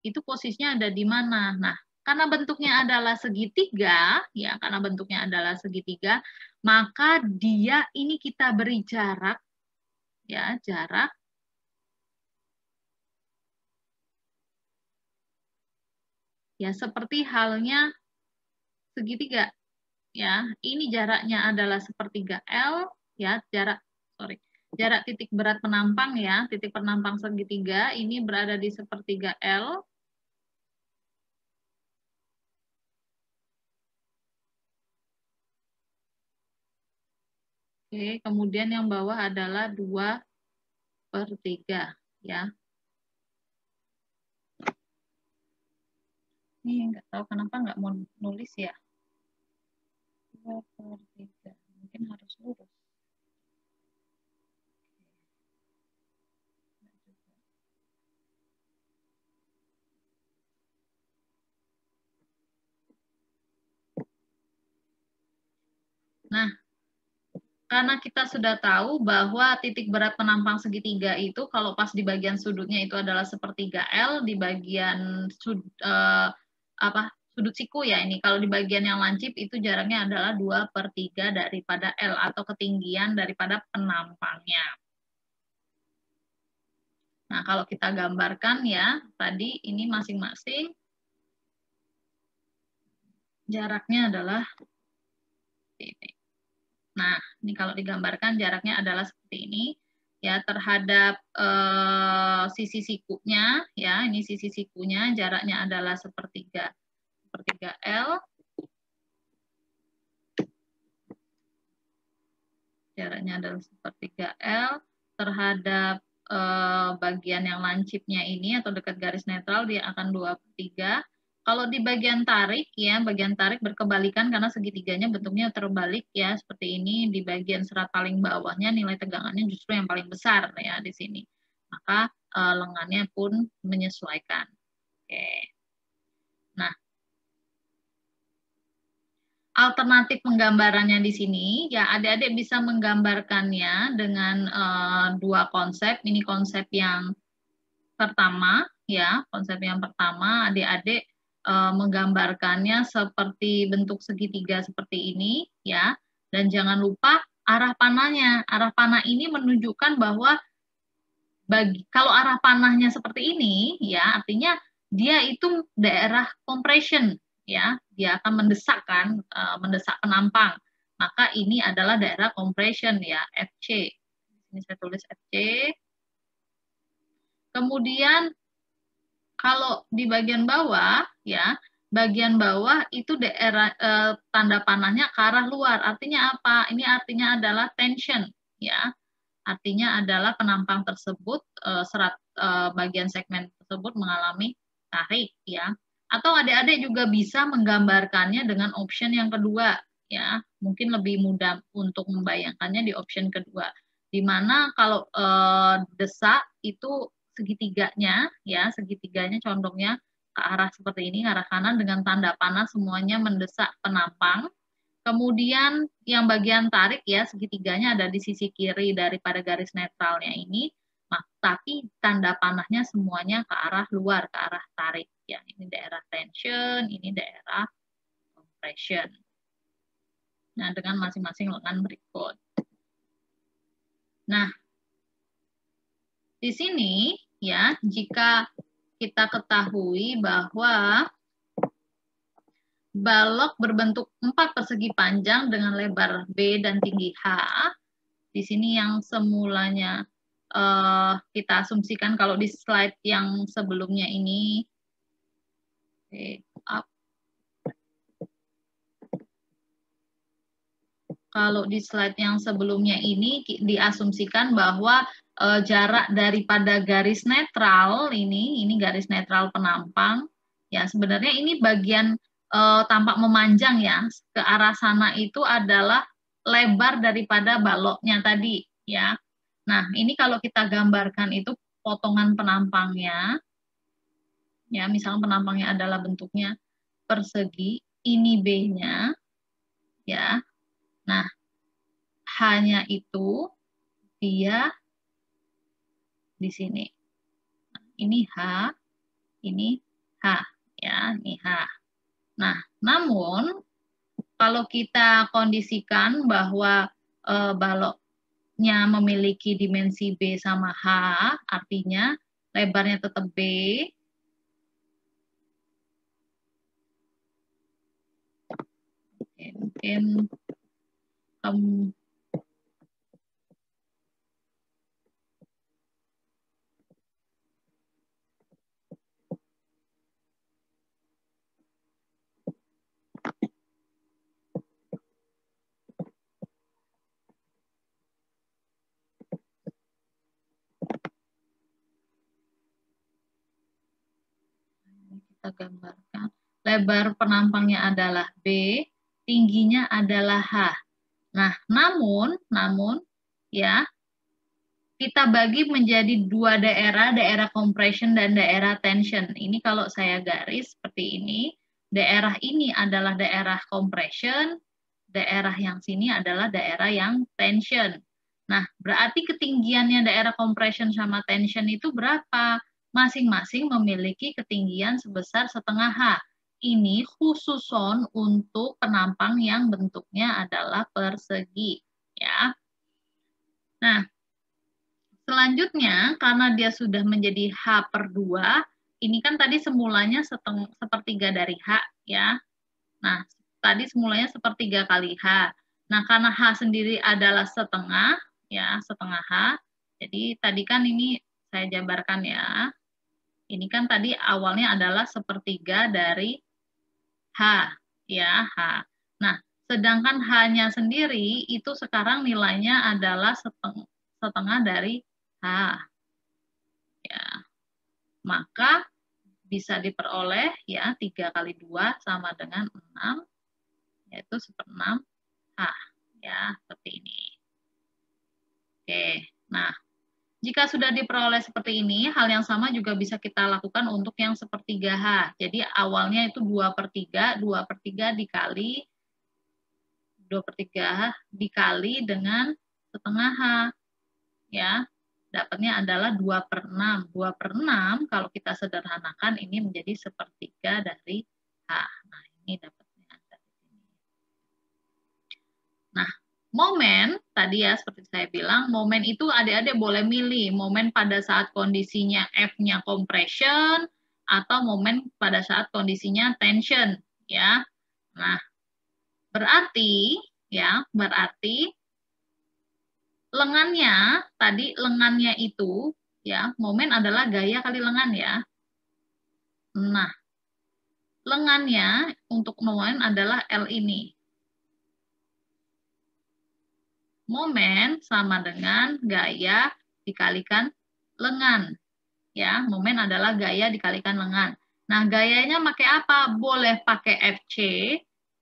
itu posisinya ada di mana. Nah, karena bentuknya adalah segitiga, ya, karena bentuknya adalah segitiga, maka dia ini kita beri jarak, ya, jarak ya seperti halnya segitiga, ya. Ini jaraknya adalah sepertiga L, ya, jarak titik berat penampang, ya, titik penampang segitiga ini berada di sepertiga L. Oke, kemudian yang bawah adalah 2/3, ya. Ini nggak tahu kenapa nggak mau nulis ya. 2/3, mungkin harus lurus. Nah, karena kita sudah tahu bahwa titik berat penampang segitiga itu kalau pas di bagian sudutnya itu adalah sepertiga L, di bagian sudut siku, ya, ini kalau di bagian yang lancip itu jaraknya adalah 2/3 daripada L atau ketinggian daripada penampangnya. Nah, kalau kita gambarkan, ya, tadi ini masing-masing jaraknya adalah ini. Nah, ini kalau digambarkan jaraknya adalah seperti ini, ya, terhadap sisi sikunya, ya, ini sisi sikunya jaraknya adalah sepertiga L, jaraknya adalah sepertiga L, terhadap bagian yang lancipnya ini atau dekat garis netral dia akan 2/3. Kalau di bagian tarik, ya, bagian tarik berkebalikan karena segitiganya bentuknya terbalik, ya, seperti ini. Di bagian serat paling bawahnya nilai tegangannya justru yang paling besar, ya, di sini. Maka lengannya pun menyesuaikan. Oke. Nah, alternatif penggambarannya di sini, ya, adik-adik bisa menggambarkannya dengan dua konsep. Ini konsep yang pertama, ya, konsep yang pertama, adik-adik menggambarkannya seperti bentuk segitiga seperti ini, ya, dan jangan lupa arah panahnya. Arah panah ini menunjukkan bahwa kalau arah panahnya seperti ini, ya, artinya dia itu daerah compression, ya, dia akan mendesak penampang. Maka ini adalah daerah compression, ya, FC. Ini saya tulis FC. Kemudian kalau di bagian bawah, ya, bagian bawah itu daerah tanda panahnya ke arah luar. Artinya apa? Ini artinya adalah tension, ya. Artinya adalah penampang tersebut bagian segmen tersebut mengalami tarik, ya. Atau adik-adik juga bisa menggambarkannya dengan option yang kedua, ya. Mungkin lebih mudah untuk membayangkannya di option kedua. Di mana kalau desak itu segitiganya, ya, segitiganya condongnya ke arah seperti ini, ke arah kanan dengan tanda panah semuanya mendesak penampang. Kemudian yang bagian tarik, ya, segitiganya ada di sisi kiri daripada garis netralnya ini, tapi tanda panahnya semuanya ke arah luar, ke arah tarik, ya. Ini daerah tension, ini daerah compression. Nah, dengan masing-masing lengan berikut. Nah, di sini, ya, jika kita ketahui bahwa balok berbentuk 4 persegi panjang dengan lebar B dan tinggi H, di sini yang semulanya kita asumsikan kalau di slide yang sebelumnya ini, kalau di slide yang sebelumnya ini diasumsikan bahwa jarak daripada garis netral ini garis netral penampang, ya, sebenarnya ini bagian tampak memanjang, ya, ke arah sana itu adalah lebar daripada baloknya tadi, ya. Nah, ini kalau kita gambarkan itu potongan penampangnya, ya, misalnya penampangnya adalah bentuknya persegi, ini B-nya, ya. Nah, H-nya itu dia di sini. Ini H, ini H, ya, ini H. Nah, namun kalau kita kondisikan bahwa baloknya memiliki dimensi B sama H, artinya lebarnya tetap B, mungkin kita gambarkan. Lebar penampangnya adalah B, tingginya adalah H. Nah, namun ya, kita bagi menjadi dua daerah, daerah compression dan daerah tension. Ini kalau saya garis seperti ini, daerah ini adalah daerah compression, daerah yang sini adalah daerah yang tension. Nah, berarti ketinggiannya daerah compression sama tension itu berapa? Masing-masing memiliki ketinggian sebesar setengah H. Ini khususon untuk penampang yang bentuknya adalah persegi, ya. Nah, selanjutnya, karena dia sudah menjadi H/2, ini kan tadi semulanya sepertiga dari H, ya. Nah, tadi semulanya sepertiga kali H. Nah, karena H sendiri adalah setengah, ya, setengah H. Jadi, tadi kan ini saya jabarkan ya. Ini kan tadi awalnya adalah sepertiga dari H, ya, H. Nah, sedangkan H-nya sendiri itu sekarang nilainya adalah setengah dari H. Ya, maka bisa diperoleh ya 3 kali 2 sama dengan 6, yaitu 1/6 H. Ya, seperti ini. Oke, nah jika sudah diperoleh seperti ini, hal yang sama juga bisa kita lakukan untuk yang sepertiga H. Jadi awalnya itu 2/3, 2/3 dikali 2/3 dikali dengan setengah H. Ya, dapatnya adalah 2/6. 2/6 kalau kita sederhanakan ini menjadi sepertiga dari H. Nah, ini dapatnya dari sini. Nah, momen tadi ya seperti saya bilang, momen itu adik-adik boleh milih momen pada saat kondisinya F-nya compression atau momen pada saat kondisinya tension, ya. Nah, berarti lengannya, tadi lengannya itu, ya, momen adalah gaya kali lengan, ya. Nah, lengannya untuk momen adalah L ini. Momen sama dengan gaya dikalikan lengan. Ya, momen adalah gaya dikalikan lengan. Nah, gayanya pakai apa? Boleh pakai FC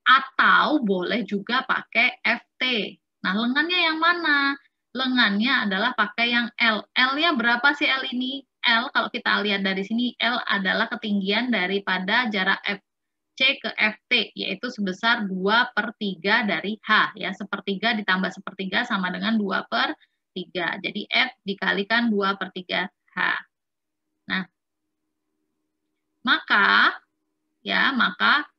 atau boleh juga pakai FT. Nah, lengannya yang mana? Lengannya adalah pakai yang L. L-nya berapa sih L ini? L, kalau kita lihat dari sini, L adalah ketinggian daripada jarak FC ke FT, yaitu sebesar 2/3 dari H. Ya, sepertiga ditambah sepertiga sama dengan 2/3. Jadi, F dikalikan 2/3 H. Nah, maka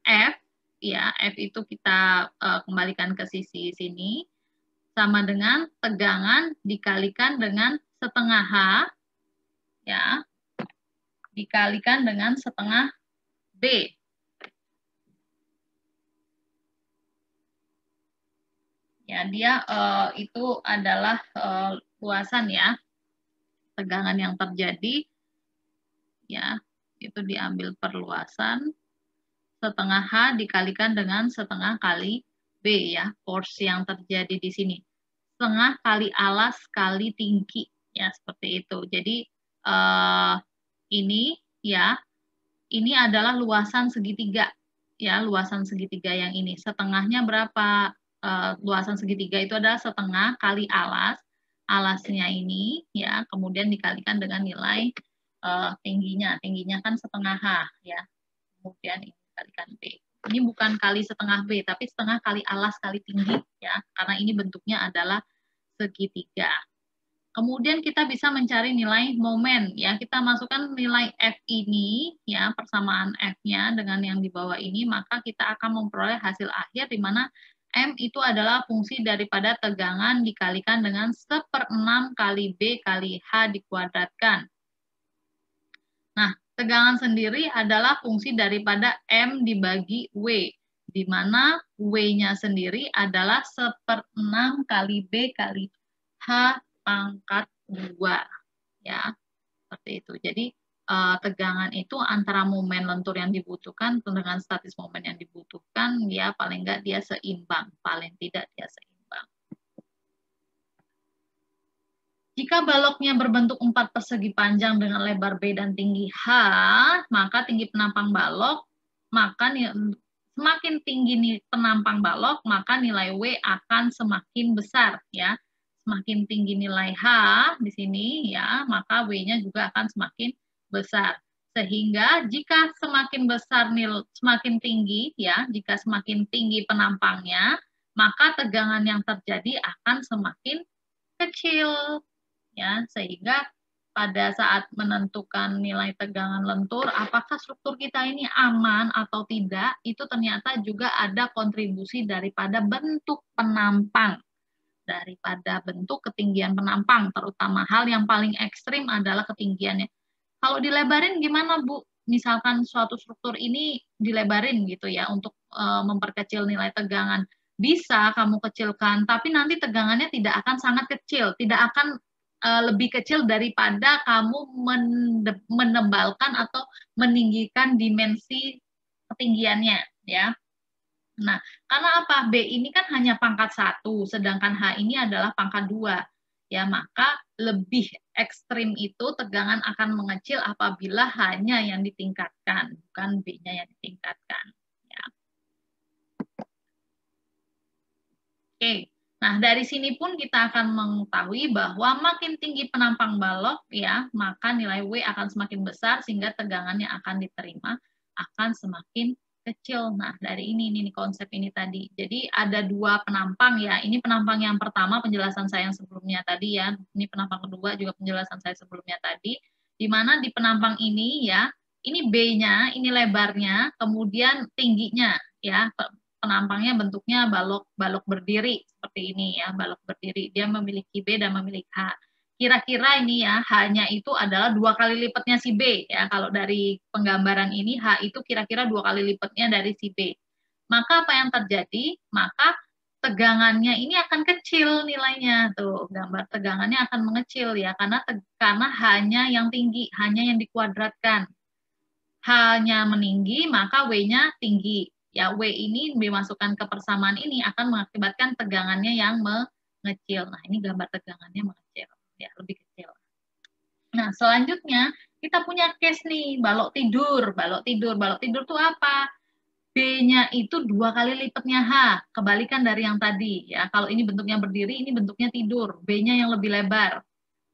F, ya, F itu kita kembalikan ke sisi sini, sama dengan tegangan dikalikan dengan setengah H, ya, dikalikan dengan setengah B. Ya, dia itu adalah luasan, ya, tegangan yang terjadi, ya, itu diambil perluasan setengah H dikalikan dengan setengah kali B, ya, force yang terjadi di sini. Setengah kali alas kali tinggi, ya, seperti itu. Jadi ini, ya, ini adalah luasan segitiga, ya, luasan segitiga yang ini. Setengahnya berapa? Luasan segitiga itu adalah setengah kali alas, alasnya ini, ya, kemudian dikalikan dengan nilai tingginya kan setengah H, ya, kemudian ini dikalikan B. Ini bukan kali setengah B, tapi setengah kali alas kali tinggi, ya, karena ini bentuknya adalah segitiga. Kemudian kita bisa mencari nilai momen ya. Kita masukkan nilai F ini ya, persamaan F-nya dengan yang di bawah ini, maka kita akan memperoleh hasil akhir di mana M itu adalah fungsi daripada tegangan dikalikan dengan 1/6 kali B kali H dikuadratkan. Nah, tegangan sendiri adalah fungsi daripada M dibagi W, di mana W-nya sendiri adalah 1/6 kali B kali H pangkat 2 ya, seperti itu. Jadi tegangan itu antara momen lentur yang dibutuhkan dengan statis momen yang dibutuhkan, ya paling enggak dia seimbang, paling tidak dia seimbang. Jika baloknya berbentuk 4 persegi panjang dengan lebar B dan tinggi H, maka tinggi penampang balok, maka semakin tinggi penampang balok, maka nilai W akan semakin besar ya. Semakin tinggi nilai H di sini ya, maka W-nya juga akan semakin besar. Sehingga jika semakin besar semakin tinggi ya, jika semakin tinggi penampangnya, maka tegangan yang terjadi akan semakin kecil ya, sehingga pada saat menentukan nilai tegangan lentur, apakah struktur kita ini aman atau tidak, itu ternyata juga ada kontribusi daripada bentuk penampang. Daripada bentuk ketinggian penampang, terutama hal yang paling ekstrim adalah ketinggiannya. Kalau dilebarin gimana, Bu? Misalkan suatu struktur ini dilebarin gitu ya, untuk memperkecil nilai tegangan. Bisa kamu kecilkan, tapi nanti tegangannya tidak akan sangat kecil, tidak akan lebih kecil daripada kamu menebalkan atau meninggikan dimensi ketinggiannya ya. Nah, karena apa? B ini kan hanya pangkat 1, sedangkan H ini adalah pangkat 2. Ya, maka lebih ekstrim itu tegangan akan mengecil apabila hanya yang ditingkatkan, bukan B-nya yang ditingkatkan. Ya. Oke, nah dari sini pun kita akan mengetahui bahwa makin tinggi penampang balok, ya, maka nilai W akan semakin besar sehingga tegangannya akan diterima akan semakin kecil. Nah, dari ini konsep ini tadi. Jadi ada 2 penampang ya. Ini penampang yang pertama penjelasan saya yang sebelumnya tadi ya. Ini penampang kedua juga penjelasan saya sebelumnya tadi. Di mana di penampang ini ya, ini B-nya, ini lebarnya, kemudian tingginya ya. Penampangnya bentuknya balok berdiri seperti ini ya, balok berdiri. Dia memiliki B dan memiliki H. Kira-kira ini ya, H-nya itu adalah 2 kali lipatnya si B ya. Kalau dari penggambaran ini H itu kira-kira 2 kali lipatnya dari si B. Maka apa yang terjadi? Maka tegangannya ini akan kecil nilainya tuh. Gambar tegangannya akan mengecil ya, karena hanya yang tinggi, hanya yang dikuadratkan. H-nya meninggi, maka W-nya tinggi. Ya, W ini dimasukkan ke persamaan ini akan mengakibatkan tegangannya yang mengecil. Nah, ini gambar tegangannya mengecil. Ya, lebih kecil. Nah, selanjutnya kita punya case nih, balok tidur. Balok tidur itu apa? B-nya itu 2 kali lipatnya H, kebalikan dari yang tadi. Ya, kalau ini bentuknya berdiri, ini bentuknya tidur. B-nya yang lebih lebar.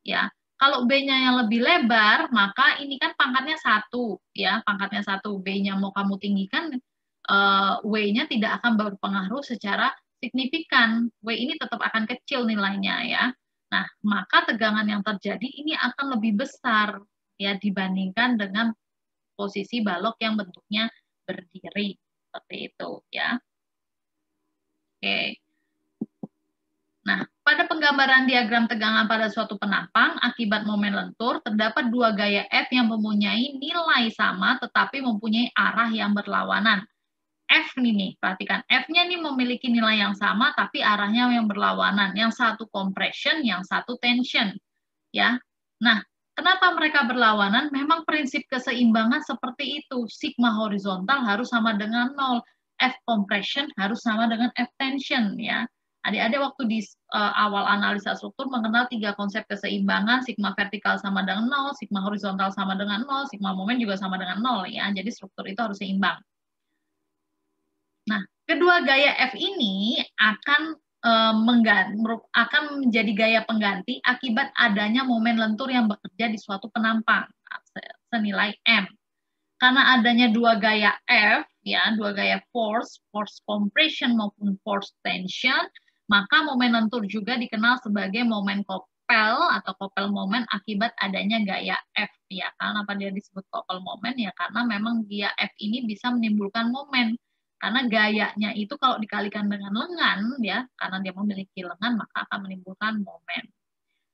Ya, kalau B-nya yang lebih lebar, maka ini kan pangkatnya 1. Ya, pangkatnya 1. B-nya mau kamu tinggikan, W-nya tidak akan berpengaruh secara signifikan. W ini tetap akan kecil nilainya ya. Nah, maka tegangan yang terjadi ini akan lebih besar ya dibandingkan dengan posisi balok yang bentuknya berdiri seperti itu ya. Oke. Nah, pada penggambaran diagram tegangan pada suatu penampang akibat momen lentur terdapat 2 gaya F yang mempunyai nilai sama tetapi mempunyai arah yang berlawanan. F nih, perhatikan. F-nya nih memiliki nilai yang sama, tapi arahnya yang berlawanan. Yang satu compression, yang satu tension. Ya. Nah, kenapa mereka berlawanan? Memang prinsip keseimbangan seperti itu. Sigma horizontal harus sama dengan 0. F compression harus sama dengan F tension. Ya. Adik-adik waktu di awal analisa struktur mengenal 3 konsep keseimbangan. Sigma vertikal sama dengan 0, sigma horizontal sama dengan 0, sigma momen juga sama dengan 0. Ya. Jadi struktur itu harus seimbang. Nah, kedua gaya F ini akan menjadi gaya pengganti akibat adanya momen lentur yang bekerja di suatu penampang senilai M. Karena adanya 2 gaya F, ya, 2 gaya force compression maupun force tension, maka momen lentur juga dikenal sebagai momen kopel atau kopel moment akibat adanya gaya F ya. Kenapa dia disebut kopel moment ya? Karena memang dia F ini bisa menimbulkan momen. Karena gayanya itu kalau dikalikan dengan lengan ya, karena dia memiliki lengan maka akan menimbulkan momen.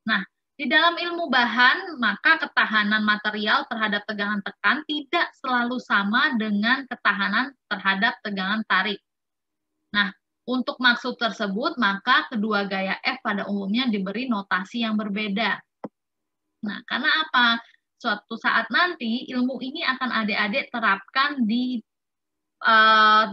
Nah, di dalam ilmu bahan maka ketahanan material terhadap tegangan tekan tidak selalu sama dengan ketahanan terhadap tegangan tarik. Nah, untuk maksud tersebut, maka kedua gaya F pada umumnya diberi notasi yang berbeda. Nah, karena apa? Suatu saat nanti ilmu ini akan adik-adik terapkan di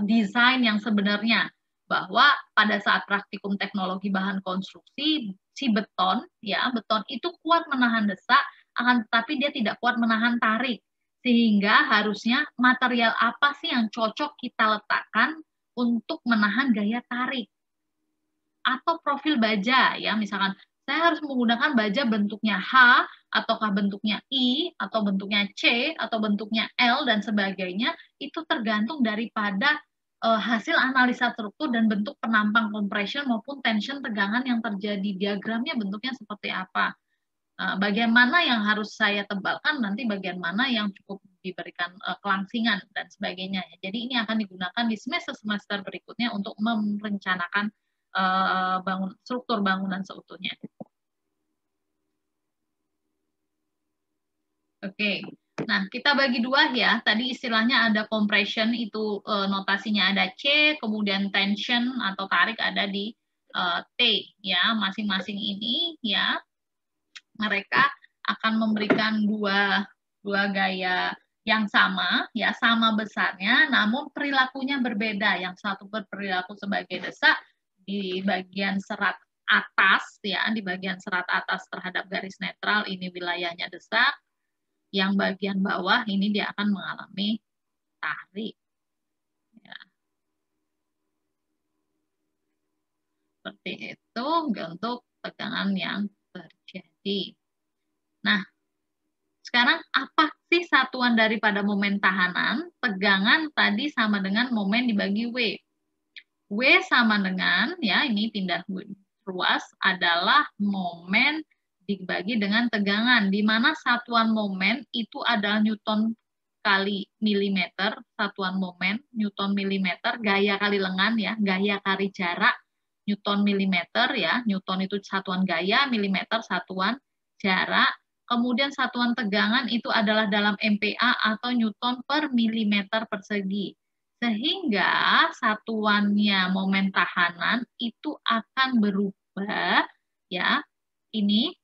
desain yang sebenarnya. Bahwa pada saat praktikum teknologi bahan konstruksi, si beton, ya beton itu kuat menahan desak, akan tetapi dia tidak kuat menahan tarik. Sehingga harusnya material apa sih yang cocok kita letakkan untuk menahan gaya tarik atau profil baja ya, misalkan saya harus menggunakan baja bentuknya H ataukah bentuknya I atau bentuknya C atau bentuknya L dan sebagainya, itu tergantung daripada hasil analisa struktur dan bentuk penampang compression maupun tension tegangan yang terjadi, diagramnya bentuknya seperti apa. Bagian mana yang harus saya tebalkan, nanti bagian mana yang cukup diberikan kelangsingan dan sebagainya. Jadi ini akan digunakan di semester-semester berikutnya untuk merencanakan struktur bangunan seutuhnya. Oke, nah kita bagi dua ya. Tadi istilahnya ada compression itu notasinya ada C, kemudian tension atau tarik ada di T ya. Masing-masing ini ya mereka akan memberikan dua gaya yang sama ya, sama besarnya, namun perilakunya berbeda. Yang satu berperilaku sebagai desak di bagian serat atas ya, di bagian serat atas terhadap garis netral ini wilayahnya desak. Yang bagian bawah ini dia akan mengalami tarik. Ya. Seperti itu untuk tegangan yang terjadi. Nah, sekarang apa sih satuan daripada momen tahanan? Tegangan tadi sama dengan momen dibagi W. W sama dengan, ya ini pindah ruas, adalah momen dibagi dengan tegangan, di mana satuan momen itu adalah Newton kali milimeter, satuan momen Newton milimeter, gaya kali lengan ya, gaya kali jarak Newton milimeter ya, Newton itu satuan gaya, milimeter satuan jarak, kemudian satuan tegangan itu adalah dalam MPa atau Newton per milimeter persegi. Sehingga satuannya momen tahanan itu akan berubah ya. Ini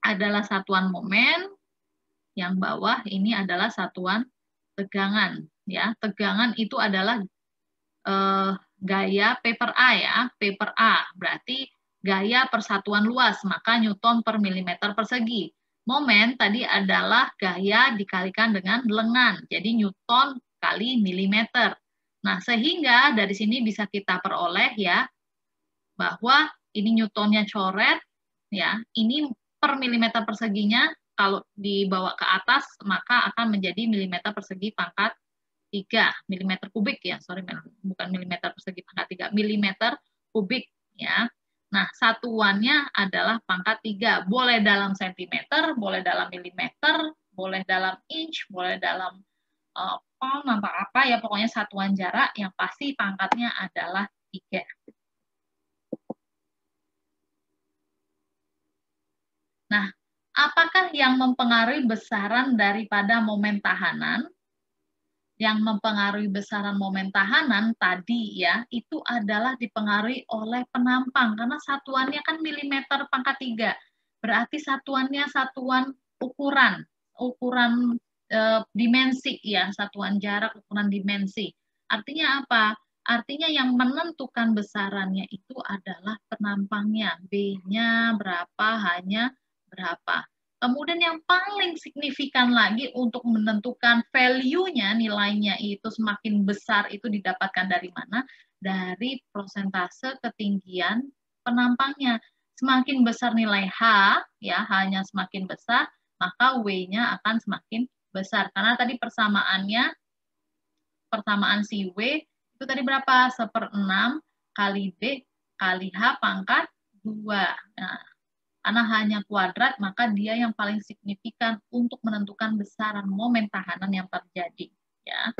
adalah satuan momen, yang bawah ini adalah satuan tegangan ya. Tegangan itu adalah gaya P per A ya, P per A berarti gaya persatuan luas, maka Newton per milimeter persegi. Momen tadi adalah gaya dikalikan dengan lengan, jadi Newton kali milimeter. Nah, sehingga dari sini bisa kita peroleh ya, bahwa ini Newtonnya coret, ya, ini per milimeter perseginya, kalau dibawa ke atas, maka akan menjadi milimeter persegi pangkat 3, milimeter kubik ya, sorry, bukan milimeter persegi pangkat 3, milimeter kubik ya. Nah, satuannya adalah pangkat 3, boleh dalam sentimeter, boleh dalam milimeter, boleh dalam inch, boleh dalam pound, apa ya, pokoknya satuan jarak yang pasti pangkatnya adalah 3. Nah, apakah yang mempengaruhi besaran daripada momen tahanan? Yang mempengaruhi besaran momen tahanan tadi ya, itu adalah dipengaruhi oleh penampang, karena satuannya kan milimeter pangkat 3. Berarti satuannya satuan ukuran dimensi ya, satuan jarak, ukuran dimensi. Artinya apa? Artinya yang menentukan besarannya itu adalah penampangnya. B-nya berapa, H-nya berapa. Kemudian yang paling signifikan lagi untuk menentukan value-nya, nilainya itu semakin besar itu didapatkan dari mana? Dari prosentase ketinggian penampangnya. Semakin besar nilai H, ya H-nya semakin besar, maka W-nya akan semakin besar. Karena tadi persamaan si W itu tadi berapa? 1/6 kali B kali H pangkat 2. Nah, Karena hanya kuadrat, maka dia yang paling signifikan untuk menentukan besaran momen tahanan yang terjadi. Ya.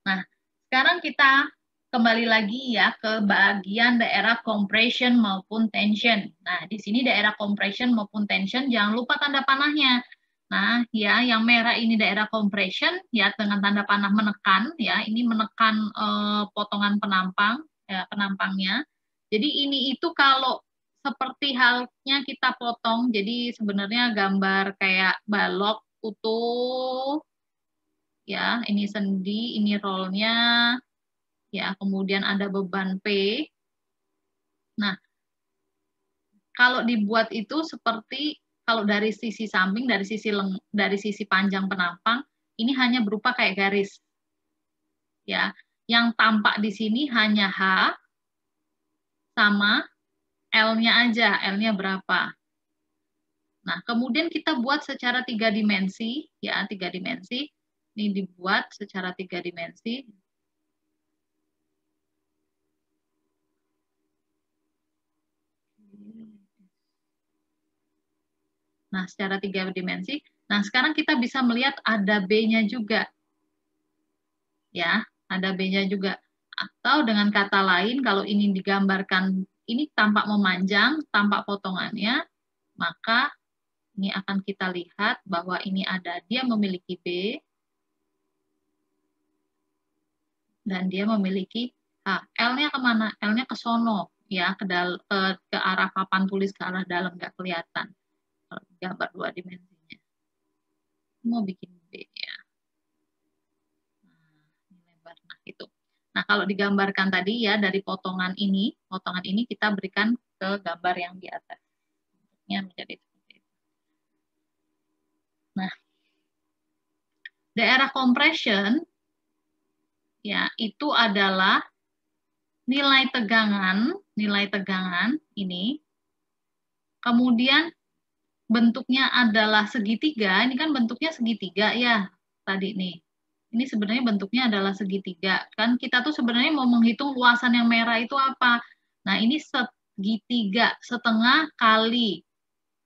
Nah, sekarang kita kembali lagi ya ke bagian daerah compression maupun tension. Nah, di sini daerah compression maupun tension, jangan lupa tanda panahnya. Nah, ya, yang merah ini daerah compression, ya, dengan tanda panah menekan, ya, ini menekan potongan penampang, ya, penampangnya. Jadi ini itu kalau seperti halnya kita potong, jadi sebenarnya gambar kayak balok utuh, ya, ini sendi, ini rollnya, ya, kemudian ada beban P. Nah, kalau dibuat itu seperti kalau dari sisi samping, dari sisi panjang penampang, ini hanya berupa kayak garis, ya. Yang tampak di sini hanya H sama L-nya aja, L-nya berapa. Nah, kemudian kita buat secara 3 dimensi, ya, 3 dimensi. Ini dibuat secara 3 dimensi. Nah, secara 3 dimensi. Nah, sekarang kita bisa melihat ada B-nya juga. Ya, ada B-nya juga. Atau dengan kata lain, kalau ini digambarkan, ini tampak memanjang, tampak potongannya, maka ini akan kita lihat bahwa ini ada, dia memiliki B, dan dia memiliki H. L-nya kemana? L-nya ke sono, ya, ke arah papan tulis, ke arah dalam, nggak kelihatan. Kalau gambar 2 dimensinya. Mau bikin B, ya. Nah, lebar. Nah, itu. Nah, kalau digambarkan tadi ya, dari potongan ini kita berikan ke gambar yang di atas. Bentuknya menjadi seperti itu. Nah, daerah compression, ya, itu adalah nilai tegangan ini, kemudian bentuknya adalah segitiga, ini kan bentuknya segitiga ya, tadi nih. Ini sebenarnya bentuknya adalah segitiga. Kan kita tuh sebenarnya mau menghitung luasan yang merah itu apa. Nah, ini segitiga, setengah kali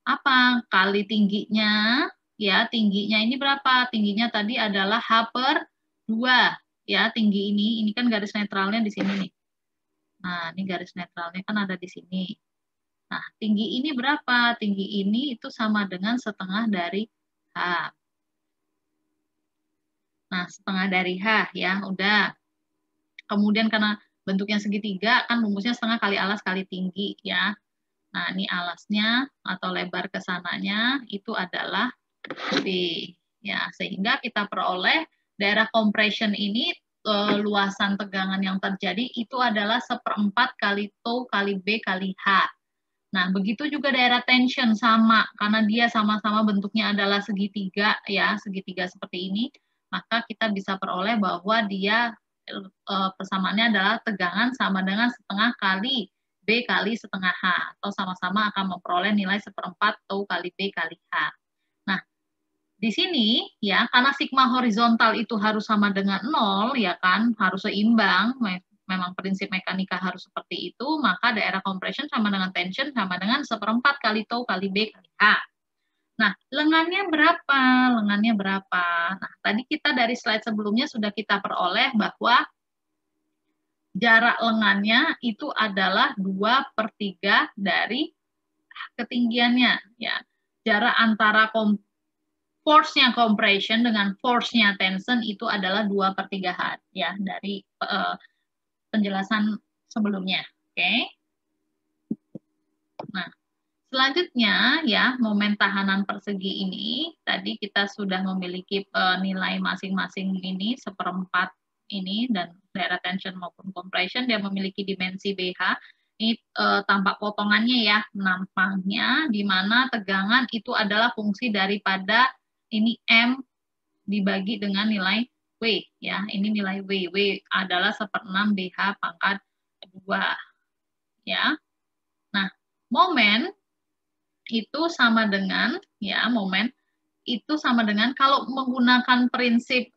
apa? Kali tingginya, ya, tingginya ini berapa? Tingginya tadi adalah H/2, ya, tinggi ini kan garis netralnya di sini nih. Nah, ini garis netralnya kan ada di sini. Nah, tinggi ini berapa? Tinggi ini itu sama dengan setengah dari H. Nah, setengah dari H, ya, udah. Kemudian karena bentuknya segitiga, kan rumusnya setengah kali alas kali tinggi, ya. Nah, ini alasnya atau lebar ke sananya itu adalah B. Ya, sehingga kita peroleh daerah compression ini, luasan tegangan yang terjadi itu adalah 1/4 kali tau kali B kali H. Nah, begitu juga daerah tension sama, karena dia sama-sama bentuknya adalah segitiga, ya, segitiga seperti ini, maka kita bisa peroleh bahwa dia persamaannya adalah tegangan sama dengan setengah kali B kali setengah H, atau sama-sama akan memperoleh nilai 1/4 tau kali B kali H. Nah, di sini, ya, karena sigma horizontal itu harus sama dengan 0, ya kan, harus seimbang, memang prinsip mekanika harus seperti itu, maka daerah compression sama dengan tension sama dengan 1/4 kali tau kali B kali H. Nah, lengannya berapa? Lengannya berapa? Nah, tadi kita dari slide sebelumnya sudah kita peroleh bahwa jarak lengannya itu adalah 2/3 dari ketinggiannya. Ya. Jarak antara force-nya compression dengan force-nya tension itu adalah 2/3 H, ya, dari penjelasan sebelumnya. Oke. Nah, selanjutnya ya, momen tahanan persegi ini tadi kita sudah memiliki nilai masing-masing ini 1/4 ini, dan daerah tension maupun compression dia memiliki dimensi BH. Ini tampak potongannya ya, nampaknya di mana tegangan itu adalah fungsi daripada ini M dibagi dengan nilai W, ya. Ini nilai W. W adalah 1/6 BH pangkat 2, ya. Nah, momen itu sama dengan, ya, momen itu sama dengan kalau menggunakan prinsip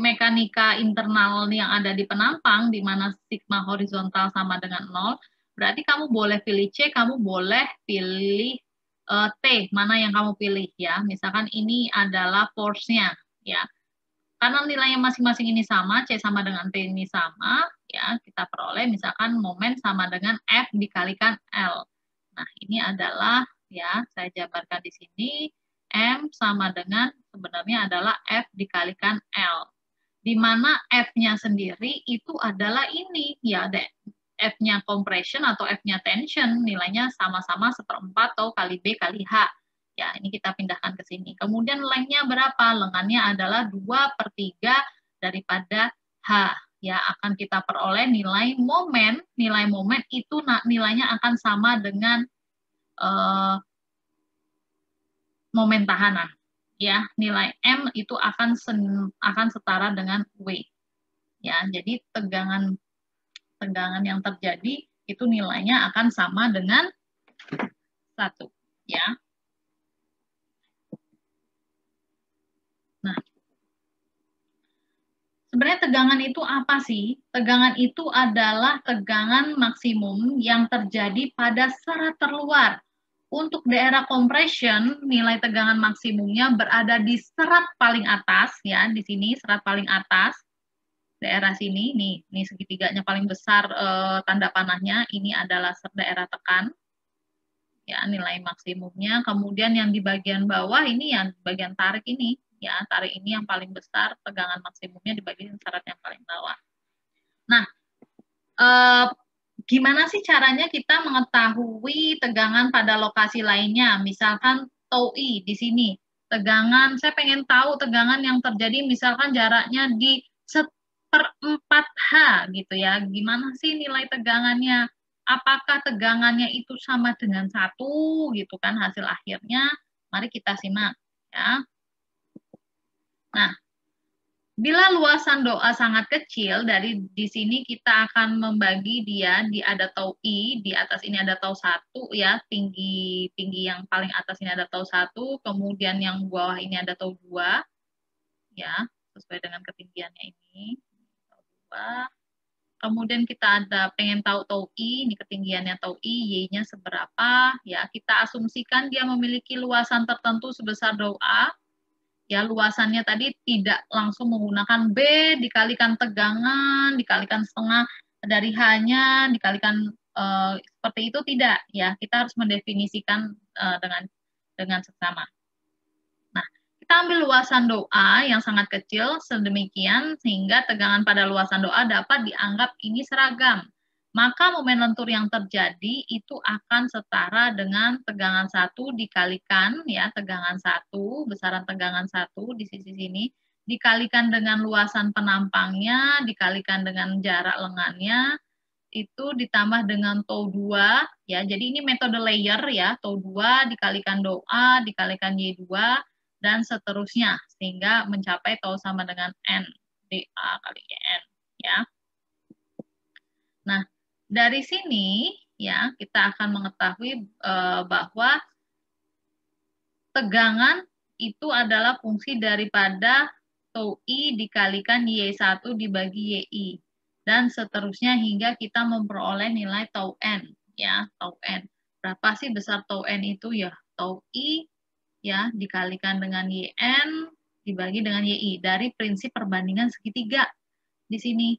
mekanika internal yang ada di penampang, di mana sigma horizontal sama dengan 0, Berarti kamu boleh pilih C, kamu boleh pilih T, mana yang kamu pilih ya. Misalkan ini adalah force-nya ya. Karena nilainya masing-masing ini sama, C sama dengan T ini sama, ya kita peroleh misalkan momen sama dengan F dikalikan L. Nah, ini adalah ya, saya jabarkan di sini M sama dengan sebenarnya adalah F dikalikan L. Di mana F-nya sendiri itu adalah ini ya, F-nya compression atau F-nya tension, nilainya sama-sama 1/4 atau kali B kali H. Ya, ini kita pindahkan ke sini. Kemudian lengthnya berapa? Lengannya adalah 2/3 daripada H. Ya, akan kita peroleh nilai momen. Nilai momen itu nilainya akan sama dengan momen tahanan. Ya, nilai M itu akan setara dengan W. Ya, jadi tegangan yang terjadi itu nilainya akan sama dengan 1. Ya. Nah, sebenarnya tegangan itu apa sih? Tegangan itu adalah tegangan maksimum yang terjadi pada serat terluar. Untuk daerah compression, nilai tegangan maksimumnya berada di serat paling atas, ya, di sini serat paling atas, daerah sini, nih segitiganya paling besar tanda panahnya, ini adalah daerah tekan, ya, nilai maksimumnya. Kemudian yang di bagian bawah ini yang bagian tarik ini, ya, tarik ini yang paling besar, tegangan maksimumnya di bagian serat yang paling bawah. Nah, gimana sih caranya kita mengetahui tegangan pada lokasi lainnya? Misalkan TOI di sini. Tegangan, saya pengen tahu tegangan yang terjadi misalkan jaraknya di 1/4H gitu ya. Gimana sih nilai tegangannya? Apakah tegangannya itu sama dengan 1 gitu kan hasil akhirnya? Mari kita simak ya. Nah, bila luasan doa sangat kecil, dari di sini kita akan membagi dia, di ada tau I, di atas ini ada tau 1 ya, tinggi yang paling atas ini ada tau 1, kemudian yang bawah ini ada tau 2, ya, sesuai dengan ketinggiannya ini, tau 2. Kemudian kita ada pengen tahu tau I, ini ketinggiannya tau I, Y-nya seberapa, ya, kita asumsikan dia memiliki luasan tertentu sebesar dou A, ya, luasannya tadi tidak langsung menggunakan B dikalikan tegangan dikalikan setengah dari H-nya dikalikan seperti itu, tidak ya, kita harus mendefinisikan dengan seksama. Nah, kita ambil luasan doa yang sangat kecil sedemikian sehingga tegangan pada luasan doa dapat dianggap ini seragam. Maka momen lentur yang terjadi itu akan setara dengan tegangan 1 dikalikan ya, tegangan 1, besaran tegangan 1 di sisi sini, dikalikan dengan luasan penampangnya, dikalikan dengan jarak lengannya, itu ditambah dengan tau 2, ya, jadi ini metode layer ya, tau 2 dikalikan dou A, dikalikan Y2, dan seterusnya, sehingga mencapai tau sama dengan N, dA kali N, ya. Nah, dari sini ya kita akan mengetahui bahwa tegangan itu adalah fungsi daripada tau I dikalikan Y1 dibagi YI dan seterusnya hingga kita memperoleh nilai tau N ya, tau N. Berapa sih besar tau N itu ya? Tau I ya dikalikan dengan YN dibagi dengan YI dari prinsip perbandingan segitiga di sini.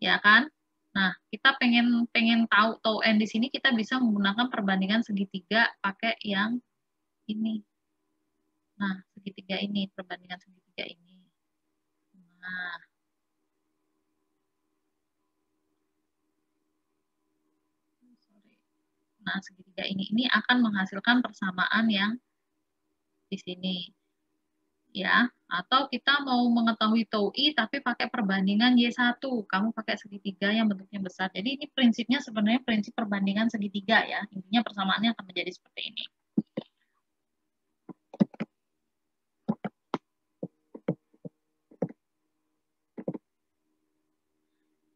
Ya kan? Nah, kita pengen tahu tau N di sini, kita bisa menggunakan perbandingan segitiga pakai yang ini. Nah, segitiga ini, perbandingan segitiga ini. Nah, segitiga ini akan menghasilkan persamaan yang di sini. Ya, atau kita mau mengetahui tau I tapi pakai perbandingan Y1, kamu pakai segitiga yang bentuknya besar. Jadi ini prinsipnya sebenarnya prinsip perbandingan segitiga ya. Intinya persamaannya akan menjadi seperti ini.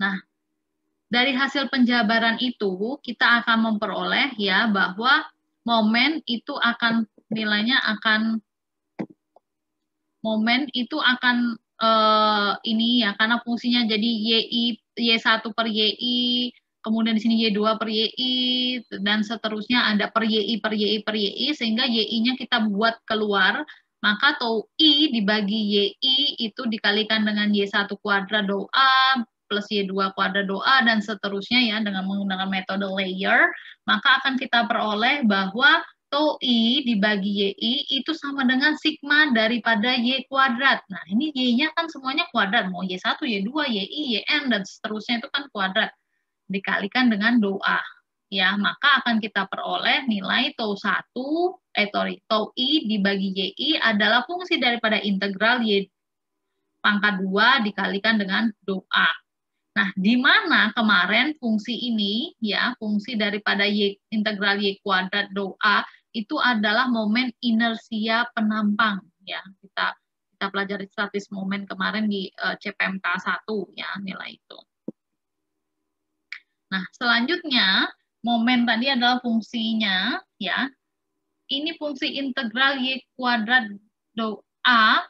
Nah, dari hasil penjabaran itu kita akan memperoleh ya bahwa momen itu akan nilainya akan ini ya, karena fungsinya jadi Y1 per YI kemudian di sini Y2 per YI, dan seterusnya ada per YI, per YI, per YI, sehingga YI-nya kita buat keluar, maka tau I dibagi YI itu dikalikan dengan Y1 kuadrat dou A, plus Y2 kuadrat dou A, dan seterusnya ya, dengan menggunakan metode layer, maka akan kita peroleh bahwa tau I dibagi YI itu sama dengan sigma daripada Y kuadrat. Nah, ini Y-nya kan semuanya kuadrat, mau Y1, Y2, YI, YN, dan seterusnya itu kan kuadrat. Dikalikan dengan dou A. Ya, maka akan kita peroleh nilai tau I dibagi YI adalah fungsi daripada integral Y pangkat 2 dikalikan dengan dou A. Nah, di mana kemarin fungsi ini, ya, fungsi daripada integral Y kuadrat dou A, itu adalah momen inersia penampang. Ya, kita pelajari statis momen kemarin di CPMK 1, ya, nilai itu. Nah, selanjutnya, momen tadi adalah fungsinya, ya, ini fungsi integral Y kuadrat dou A,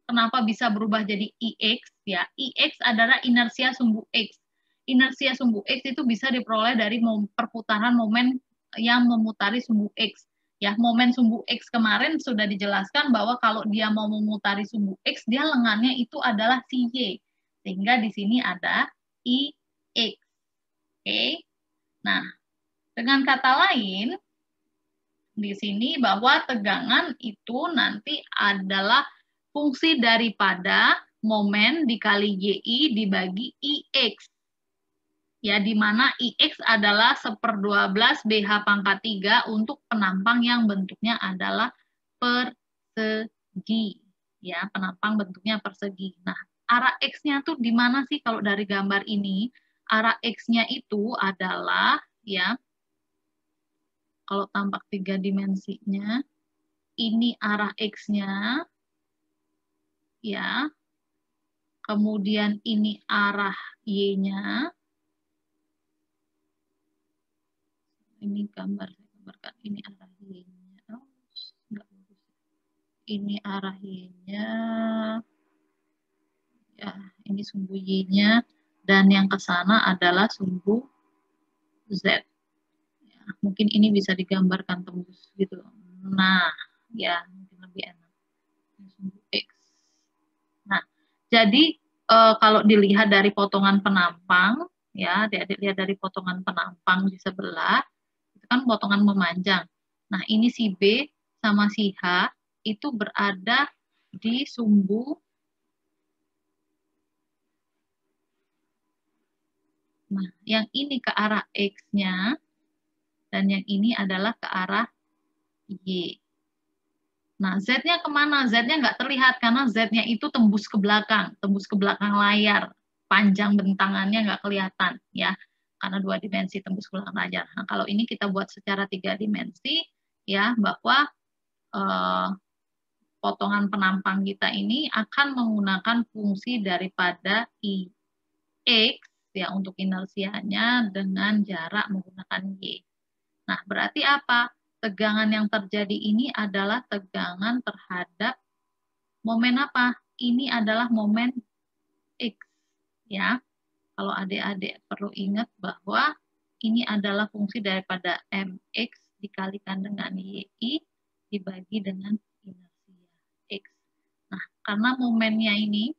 kenapa bisa berubah jadi IX, ya, IX adalah inersia sumbu X. Inersia sumbu X itu bisa diperoleh dari perputaran momen yang memutari sumbu X. Ya, momen sumbu X kemarin sudah dijelaskan bahwa kalau dia mau memutari sumbu X, dia lengannya itu adalah si Y. Sehingga di sini ada IX. Oke. Nah, dengan kata lain, di sini bahwa tegangan itu nanti adalah fungsi daripada momen dikali YI dibagi IX. Ya, di mana IX adalah 1/12 BH pangkat 3 untuk penampang yang bentuknya adalah persegi. Ya, penampang bentuknya persegi. Nah, arah X-nya tuh di mana sih kalau dari gambar ini? Arah X-nya itu adalah, ya, kalau tampak 3 dimensinya, ini arah X-nya, ya, kemudian ini arah Y-nya, ini gambar, saya gambarkan, ini arah Y-nya, oh, enggak bagus. Ini arah Y-nya, ya, ini sumbu Y-nya, dan yang ke sana adalah sumbu Z. Ya, mungkin ini bisa digambarkan tembus gitu. Nah, ya, mungkin lebih enak. Sumbu X. Nah, jadi kalau dilihat dari potongan penampang, ya, dilihat dari potongan penampang di sebelah, itu kan potongan memanjang. Nah, ini si B sama si H itu berada di sumbu. Nah, yang ini ke arah X-nya, dan yang ini adalah ke arah Y. Nah, Z-nya kemana? Z-nya nggak terlihat, karena Z-nya itu tembus ke belakang layar. Panjang bentangannya nggak kelihatan, ya. Karena 2 dimensi tembus ke belakang layar. Nah, kalau ini kita buat secara 3 dimensi, ya, bahwa potongan penampang kita ini akan menggunakan fungsi daripada IX, ya, untuk inersianya dengan jarak menggunakan Y. Nah, berarti apa? Tegangan yang terjadi ini adalah tegangan terhadap momen apa? Ini adalah momen X, ya. Kalau adik-adik perlu ingat bahwa ini adalah fungsi daripada MX dikalikan dengan YI dibagi dengan inersia X. Nah, karena momennya ini,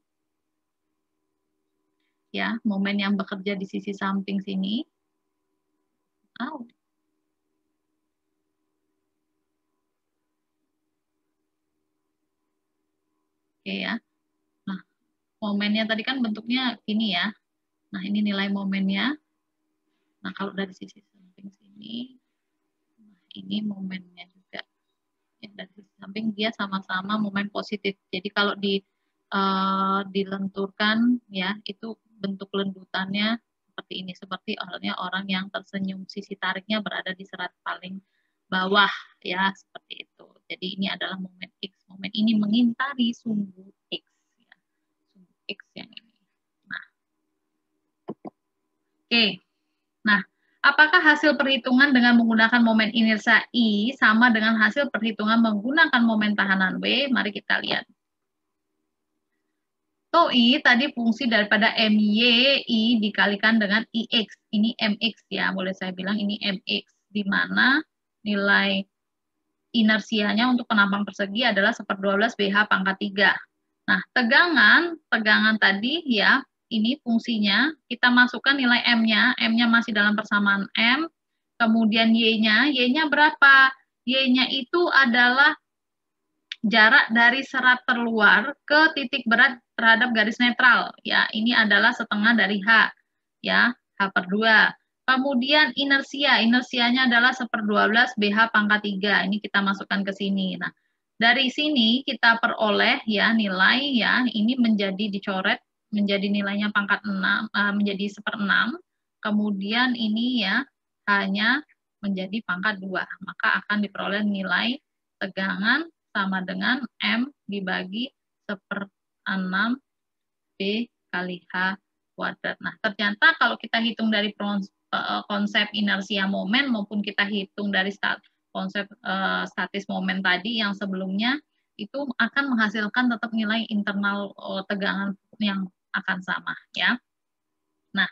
ya, momen yang bekerja di sisi samping sini, oke, ya. Nah, momennya tadi kan bentuknya gini, ya. Nah, ini nilai momennya. Nah, kalau dari sisi samping sini, nah, ini momennya juga. Ya, dari sisi samping dia sama-sama momen positif. Jadi kalau dilenturkan, ya, itu bentuk lendutannya seperti ini. Seperti halnya orang yang tersenyum, sisi tariknya berada di serat paling bawah, ya, seperti itu. Jadi ini adalah momen X. Momen ini mengintari sumbu X, ya. Sumbu X yang ini. Nah, oke. Nah, apakah hasil perhitungan dengan menggunakan momen inersia I sama dengan hasil perhitungan menggunakan momen tahanan W? Mari kita lihat. So, I tadi fungsi daripada MY, I dikalikan dengan IX. Ini MX ya, boleh saya bilang ini MX. Di mana nilai inersianya untuk penampang persegi adalah 1/12 BH pangkat 3. Nah, tegangan tadi ya, ini fungsinya, kita masukkan nilai M-nya, M-nya masih dalam persamaan M, kemudian Y-nya berapa? Y-nya itu adalah jarak dari serat terluar ke titik berat terhadap garis netral. Ya, ini adalah setengah dari H. Ya, H/2. Kemudian inersianya adalah 1/12 BH pangkat 3. Ini kita masukkan ke sini. Nah, dari sini kita peroleh ya nilai ya, ini menjadi dicoret menjadi nilainya pangkat 6, menjadi 1/6. Kemudian ini ya hanya menjadi pangkat 2. Maka akan diperoleh nilai tegangan sama dengan M dibagi 1/6 B kali H kuadrat. Nah, ternyata kalau kita hitung dari konsep inersia momen maupun kita hitung dari konsep statis momen tadi yang sebelumnya, itu akan menghasilkan tetap nilai internal tegangan yang akan sama ya. Nah,